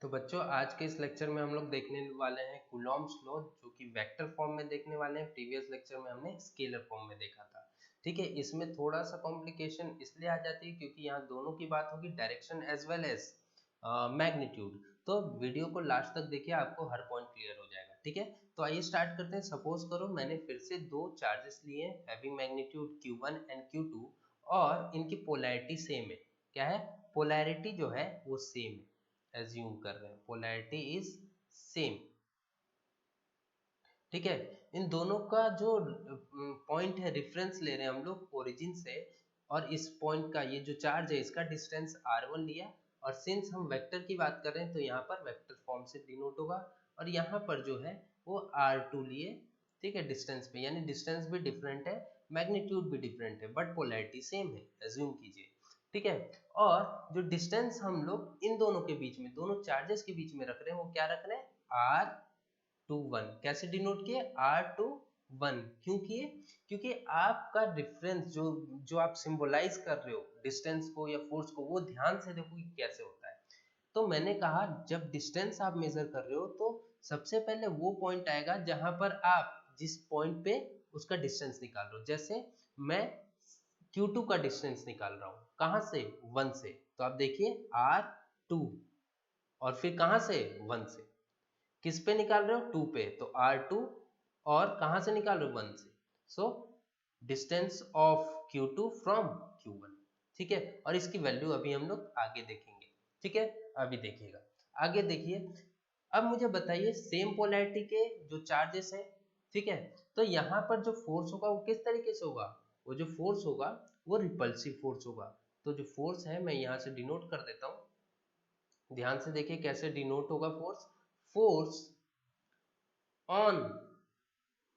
तो बच्चों आज के इस लेक्चर में हम लोग देखने वाले हैं कूलॉम्स लॉ, जो कि वेक्टर फॉर्म में देखने वाले हैं। प्रीवियस लेक्चर में हमने स्केलर फॉर्म में देखा था। ठीक है, इसमें थोड़ा सा कॉम्प्लिकेशन इसलिए आ जाती है क्योंकि यहाँ दोनों की बात होगी, direction as well as magnitude. तो वीडियो को लास्ट तक देखिए, आपको हर पॉइंट क्लियर हो जाएगा। ठीक है, तो आइए स्टार्ट करते हैं। सपोज करो मैंने फिर से दो चार्जेस लिए having magnitude Q1 and Q2 और इनकी पोलैरिटी सेम है। क्या है? पोलैरिटी जो है वो सेम है। एज्यूम कर रहे हैं पोलैरिटी इज सेम। ठीक है, इन दोनों का जो पॉइंट है रेफरेंस ले रहे हैं हम लोग ओरिजिन से, और इस पॉइंट का ये जो चार्ज है इसका डिस्टेंस r1 लिया, और सिंस हम वेक्टर की बात कर रहे हैं तो यहाँ पर वेक्टर फॉर्म से डिनोट होगा, और यहाँ पर जो है वो r2 लिए। ठीक है, डिस्टेंस पे, यानी डिस्टेंस भी डिफरेंट है, मैग्नीट्यूड भी डिफरेंट है, बट पोलैरिटी सेम है, एज्यूम कीजिए। ठीक है, और जो डिस्टेंस हम लोग इन दोनों के बीच में, दोनों चार्जेस के बीच में रख रहे हैं, वो क्या रख रहे हैं? r21। कैसे डिनोट किए? r21 क्यों किए? क्योंकि आपका डिफरेंस जो आप सिंबलाइज कर रहे हो डिस्टेंस को या फोर्स को, वो ध्यान से देखो कि कैसे होता है। तो मैंने कहा जब डिस्टेंस आप मेजर कर रहे हो तो सबसे पहले वो पॉइंट आएगा जहां पर आप जिस पॉइंट पे उसका डिस्टेंस निकाल रहे हो। जैसे मैं Q2 का डिस्टेंस निकाल रहा हूं, कहां से? 1 से। तो आप देखिए R2, और फिर कहां से? 1 से। किस पे निकाल रहे हो? 2 पे, तो R2, और कहां से निकाल रहे हो? 1 से। So distance of Q2 from Q1। ठीक है, और इसकी वैल्यू अभी हम लोग आगे देखेंगे। ठीक है, अभी देखिएगा, आगे देखिए। अब मुझे बताइए सेम पोलैरिटी के जो चार्जेस है, ठीक है, तो यहाँ पर जो फोर्स होगा वो किस तरीके से होगा? वो जो फोर्स होगा वो रिपल्सिव फोर्स होगा। तो जो फोर्स है मैं यहाँ से डिनोट कर देता हूँ, ध्यान से देखिए कैसे डिनोट होगा force. Force on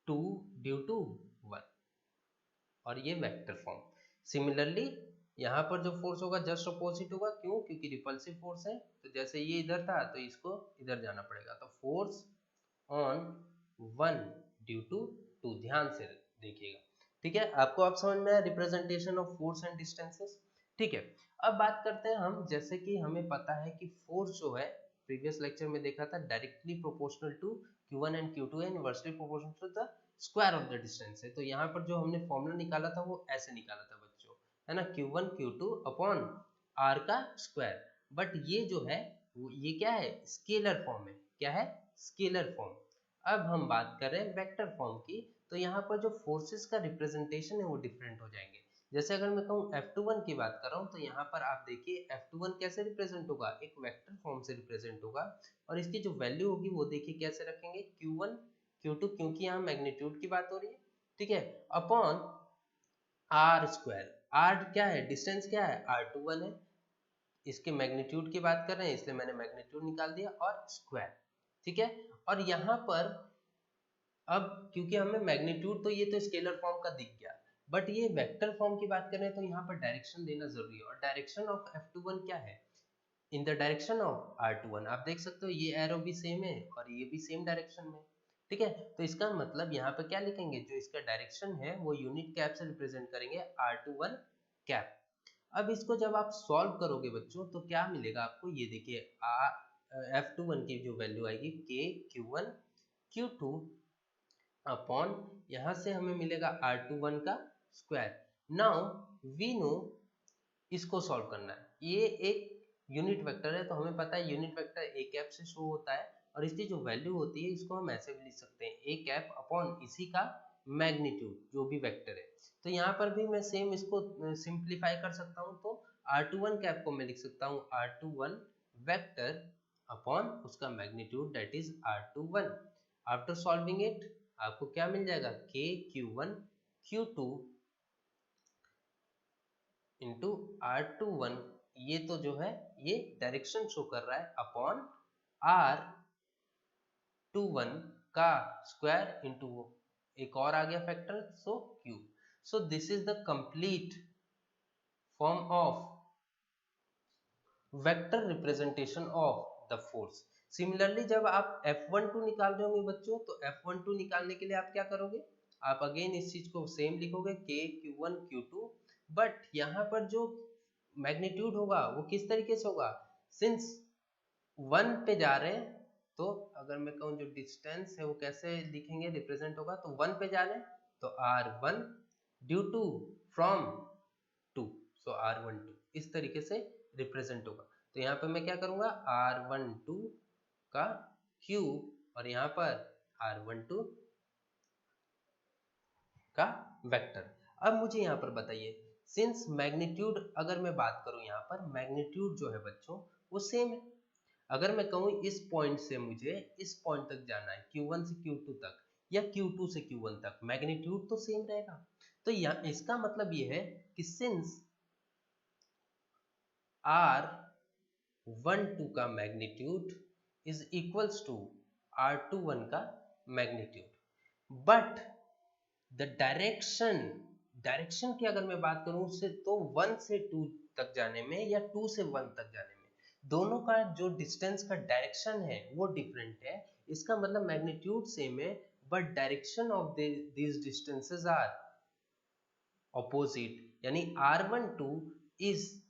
2 due to 1, और ये वेक्टर फॉर्म। सिमिलरली यहाँ पर जो फोर्स होगा जस्ट अपोजिट होगा। क्यों? क्योंकि रिपल्सिव फोर्स है, तो जैसे ये इधर था तो इसको इधर जाना पड़ेगा। तो फोर्स ऑन 1 ड्यू टू 2, ध्यान से देखिएगा। ठीक है, आपको अब समझ में आया representation of force and distances. ठीक है, अब बात करते हैं हम, जैसे कि हमें पता है कि फोर्स जो है प्रीवियस लेक्चर में देखा था directly proportional to Q1 and Q2 है, inversely proportional to the square of the distance है। तो यहाँ पर जो हमने फॉर्मूला निकाला था वो ऐसे निकाला था बच्चों, है ना, Q1 Q2 अपॉन r का स्क्वायर। बट ये जो है ये क्या है? स्केलर फॉर्म है। क्या है? Scalar form. अब हम बात कर रहे हैं वेक्टर फॉर्म की, तो यहाँ पर जो फोर्सेस का रिप्रेजेंटेशन है वो डिफरेंट हो जाएंगे। जैसे अगर मैं कहूँ F21 की बात कर रहा हूँ, तो यहाँ पर आप देखिए F21 कैसे रिप्रेजेंट होगा? एक वेक्टर फॉर्म से रिप्रेजेंट होगा, और इसकी जो वैल्यू होगी वो देखिए कैसे रखेंगे, Q1 Q2, क्योंकि यहाँ मैग्नीट्यूड की बात हो रही है, ठीक है, अपॉन r स्क्वायर। r क्या है? डिस्टेंस क्या है? r21 है। इसके मैग्नीट्यूड की बात कर रहे हैं इसलिए मैंने मैग्नीट्यूड निकाल दिया, और स्क्वायर। ठीक है, और यहाँ पर अब क्योंकि हमें मैग्नीट्यूड, तो ये तो स्केलर फॉर्म का दिख गया, बट ये वेक्टर फॉर्म की बात कर रहे हैं तो यहाँ पर डायरेक्शन देना जरूरी है। और डायरेक्शन ऑफ F21 क्या है? In the direction of R21। आप देख सकते हो ये एरो भी सेम है और ये भी सेम डायरेक्शन में। ठीक है, तो इसका मतलब यहाँ पे क्या लिखेंगे? जो इसका डायरेक्शन है वो यूनिट कैप से रिप्रेजेंट करेंगे, R21 कैप। अब इसको जब आप सॉल्व करोगे बच्चों तो क्या मिलेगा आपको? ये देखिए F21 की जो वैल्यू आएगी KQ1 Q2 अपॉन, यहाँ से हमें मिलेगा R21 का स्क्वायर। नाउ वी नो इसको सॉल्व करना है। ये एक यूनिट वेक्टर है, तो हमें पता है यूनिट वेक्टर ए कैप से शो होता है, और इसकी जो वैल्यू होती है इसको हम ऐसे भी लिख सकते हैं, ए कैप अपॉन इसी का मैग्नीट्यूड जो भी वेक्टर है। तो यहाँ पर भी मैं सेम इसको सिंप्लीफाई कर सकता हूँ, तो R21 कैप को मैं लिख सकता हूँ R21 वेक्टर अपॉन उसका magnitude that is R21। After solving it आपको क्या मिल जाएगा? KQ1 Q2 इंटू R21, ये तो जो है ये डायरेक्शन शो कर रहा है, अपॉन R21 का स्क्वायर इंटू एक और आ गया factor, so cube. So this is the complete form of vector representation of the force. Similarly जब आप F12 निकाल रहे होंगे बच्चों, तो F12 निकालने के लिए आप क्या करोगे? आप अगेन इस चीज को सेम लिखोगे KQ1 Q2, बट यहाँ पर जो मैग्नीट्यूड होगा वो किस तरीके से होगा? सिंस 1 पे जा रहे हैं तो अगर मैं कहूँ जो डिस्टेंस है वो कैसे लिखेंगे, रिप्रेजेंट होगा, तो 1 पे जा रहे हैं तो R1 due to from 2, so R12 इस तरीके से रिप्रेजेंट होगा। तो यहाँ पे मैं क्या करूंगा, R12 का क्यूब और यहाँ पर R12 का वेक्टर। अब मुझे यहाँ पर बताइए, सिंस मैग्नीट्यूड अगर मैं बात करूं, यहाँ पर मैग्नीट्यूड जो है बच्चों वो सेम है। अगर मैं कहूँ इस पॉइंट से मुझे इस पॉइंट तक जाना है, Q1 से Q2 तक या Q2 से Q1 तक, मैग्नीट्यूड तो सेम रहेगा। तो यहाँ इसका मतलब ये है कि सिंस R12 का magnitude is equals to R21 का मैग्नीट्यूड, बट द डायरेक्शन की अगर मैं बात करूं उससे, तो 1 से 2 तक जाने में या 2 से 1 तक जाने में दोनों का जो डिस्टेंस का डायरेक्शन है वो डिफरेंट है। इसका मतलब मैग्नीट्यूड सेम है but direction of these distances are opposite, यानी R12 is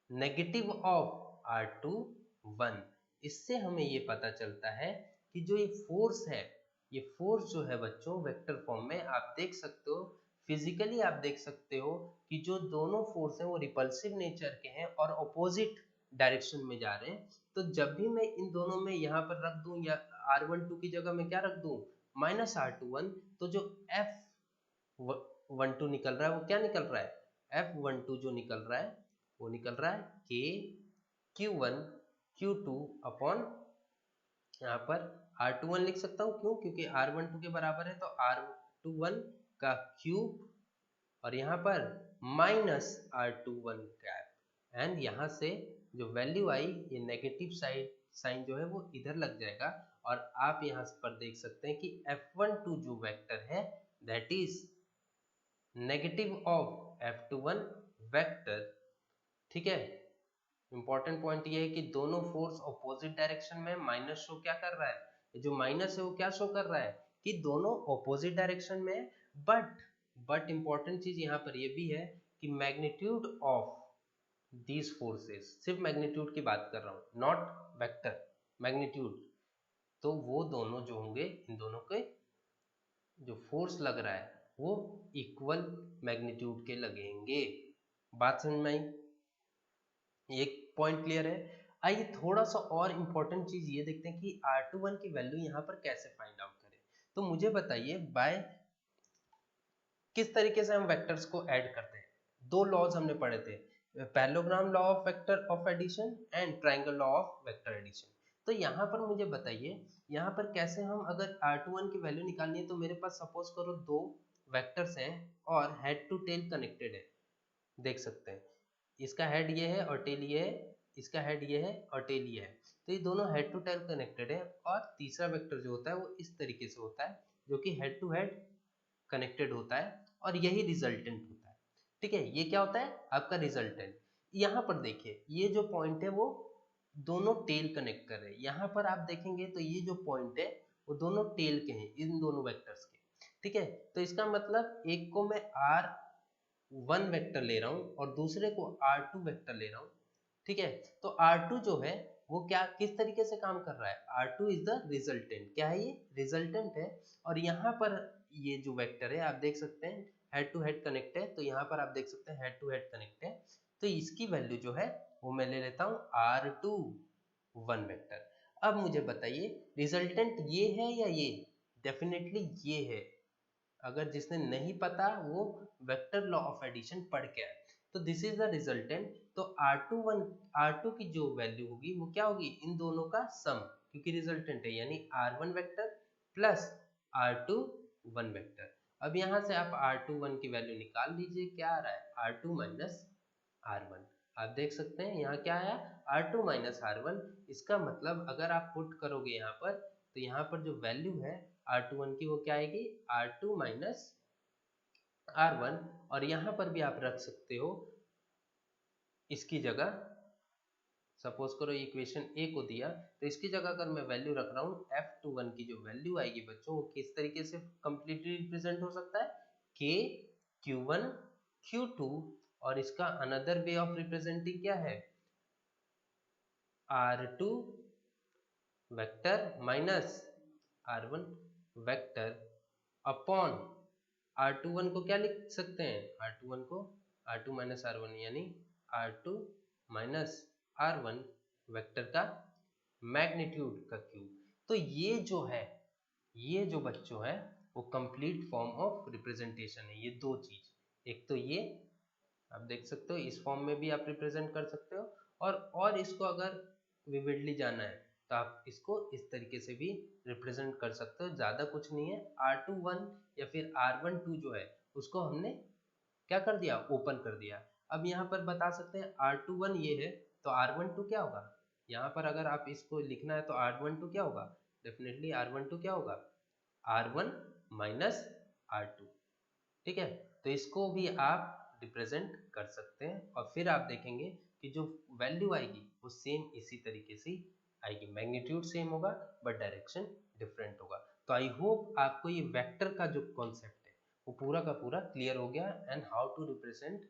negative of R21। इससे हमें ये पता चलता है कि जो ये फोर्स है, ये फोर्स जो है बच्चों वेक्टर फॉर्म में आप देख सकते हो, फिजिकली आप देख सकते हो कि जो दोनों फोर्स हैं वो रिपल्सिव नेचर के हैं और ऑपोजिट डायरेक्शन में जा रहे हैं। तो जब भी मैं इन दोनों में यहाँ पर रख दूं या R12 की जगह मैं क्या रख दूं, -R21, तो जो F12 निकल रहा है वो क्या निकल रहा है, F12 जो निकल रहा है वो निकल रहा है K Q1 Q2 अपॉन, यहाँ पर R21 लिख सकता हूँ, क्यों, क्योंकि R12 के बराबर है तो R21 का क्यूब और यहाँ पर -R21 कैप, एंड यहाँ से जो वैल्यू आई ये नेगेटिव साइन जो है वो इधर लग जाएगा। और आप यहाँ पर देख सकते हैं कि F12 जो वेक्टर है that is negative of F21 vector. ठीक है, इंपॉर्टेंट पॉइंट ये है कि दोनों फोर्स ऑपोजिट डायरेक्शन में, माइनस शो क्या कर रहा है, जो माइनस है वो क्या शो कर रहा है कि दोनों ऑपोजिट डायरेक्शन में है। बट इंपॉर्टेंट चीज यहाँ पर ये भी है कि मैग्नीट्यूड ऑफ दीज फोर्सेस, सिर्फ मैग्नीट्यूड की बात कर रहा हूँ, नॉट वेक्टर, मैग्नीट्यूड, तो वो दोनों जो होंगे इन दोनों के जो फोर्स लग रहा है वो इक्वल मैग्नीट्यूड के लगेंगे। बात समझ में आई, एक पॉइंट क्लियर है। आइए थोड़ा सा और इंपॉर्टेंट चीज ये देखते हैं कि R21 की वैल्यू यहाँ पर कैसे फाइंड आउट करें। तो मुझे बताइए बाय किस तरीके से हम वेक्टर्स को ऐड करते हैं। दो लॉज हमने पढ़े थे, parallelogram law of vector of addition and triangle law of vector addition. तो यहाँ पर मुझे बताइए यहाँ पर कैसे हम, अगर R21 की वैल्यू निकालनी है तो मेरे पास सपोज करो दो वेक्टर्स हैं और हेड टू टेल कनेक्टेड है, देख सकते हैं इसका हेड ये है और टेल ये है, इसका हेड ये है और टेल ये है, तो ये दोनों हेड टू टेल कनेक्टेड है। और तीसरा वेक्टर जो होता है वो इस तरीके से होता है जो कि हेड टू हेड कनेक्टेड होता है और यही रिजल्टेंट होता है। ठीक है, ये क्या होता है आपका रिजल्टेंट। यहाँ पर देखिए ये जो पॉइंट है वो दोनों टेल कनेक्ट कर रहे हैं, यहाँ पर आप देखेंगे तो ये जो पॉइंट है वो दोनों टेल के हैं इन दोनों वेक्टर्स के। ठीक है, तो इसका मतलब एक को मैं R1 वेक्टर ले रहा हूँ और दूसरे को R2 वेक्टर ले रहा हूँ। ठीक है, तो R2 जो है वो क्या किस तरीके से काम कर रहा है, R2 इज द रिजल्टेंट, क्या है ये रिजल्टेंट है। और यहाँ पर ये जो वेक्टर है आप देख सकते हैं हेड टू हेड कनेक्ट है, तो यहाँ पर आप देख सकते हैं हेड टू हेड कनेक्ट है, तो इसकी वैल्यू जो है वो मैं ले लेता हूँ R21 वेक्टर। अब मुझे बताइए रिजल्टेंट ये है या ये, डेफिनेटली ये है। अगर जिसने नहीं पता वो वेक्टर लॉ ऑफ एडिशन पढ़ के आए, तो दिस इज द रिजल्टेंट। तो R2 की जो वैल्यू होगी वो क्या होगी, इन दोनों का सम, क्योंकि रिजल्टेंट है यानी R1 vector plus R21 vector. अब यहाँ से आप R21 की वैल्यू निकाल लीजिए, क्या आ रहा है R2 माइनस R1। आप देख सकते हैं यहाँ क्या आया R2 माइनस R1। इसका मतलब अगर आप पुट करोगे यहाँ पर, तो यहाँ पर जो वैल्यू है R21 की वो क्या आएगी R2 माइनस R1। और यहाँ पर भी आप रख सकते हो इसकी जगह, सपोज करो इक्वेशन ए को दिया तो इसकी जगह अगर मैं वैल्यू रख रहा हूँ F21 की जो वैल्यू आएगी बच्चों वो किस तरीके से कंप्लीटली रिप्रेजेंट हो सकता है, K Q1 Q2 और इसका अनदर वे ऑफ रिप्रेजेंटिंग क्या है R2 vector minus R1 vector upon R21 को क्या लिख सकते हैं, R21 को R2 माइनस R1 यानी R2 माइनस R1 वेक्टर का मैग्नीट्यूड का क्यूब। तो ये जो है, ये जो बच्चों है वो कंप्लीट फॉर्म ऑफ रिप्रेजेंटेशन है। ये दो चीज, एक तो ये आप देख सकते हो, इस फॉर्म में भी आप रिप्रेजेंट कर सकते हो, और इसको अगर विविडली जाना है तो आप इसको इस तरीके से भी रिप्रेजेंट कर सकते हो। ज़्यादा कुछ नहीं है, R21 या फिर R12 जो है उसको हमने क्या कर दिया, ओपन कर दिया। अब यहाँ पर बता सकते हैं R21 ये है तो R12 क्या होगा, यहाँ पर अगर आप इसको लिखना है तो R12 क्या होगा, डेफिनेटली R12 क्या होगा, R1 माइनस R2। ठीक है, तो इसको भी आप रिप्रेजेंट कर सकते हैं और फिर आप देखेंगे कि जो वैल्यू आएगी वो सेम इसी तरीके से आएगी, मैग्नीट्यूड सेम होगा बट डायरेक्शन डिफरेंट होगा। तो आई होप आपको ये वेक्टर का जो कॉन्सेप्ट है वो पूरा का पूरा क्लियर हो गया एंड हाउ टू रिप्रेजेंट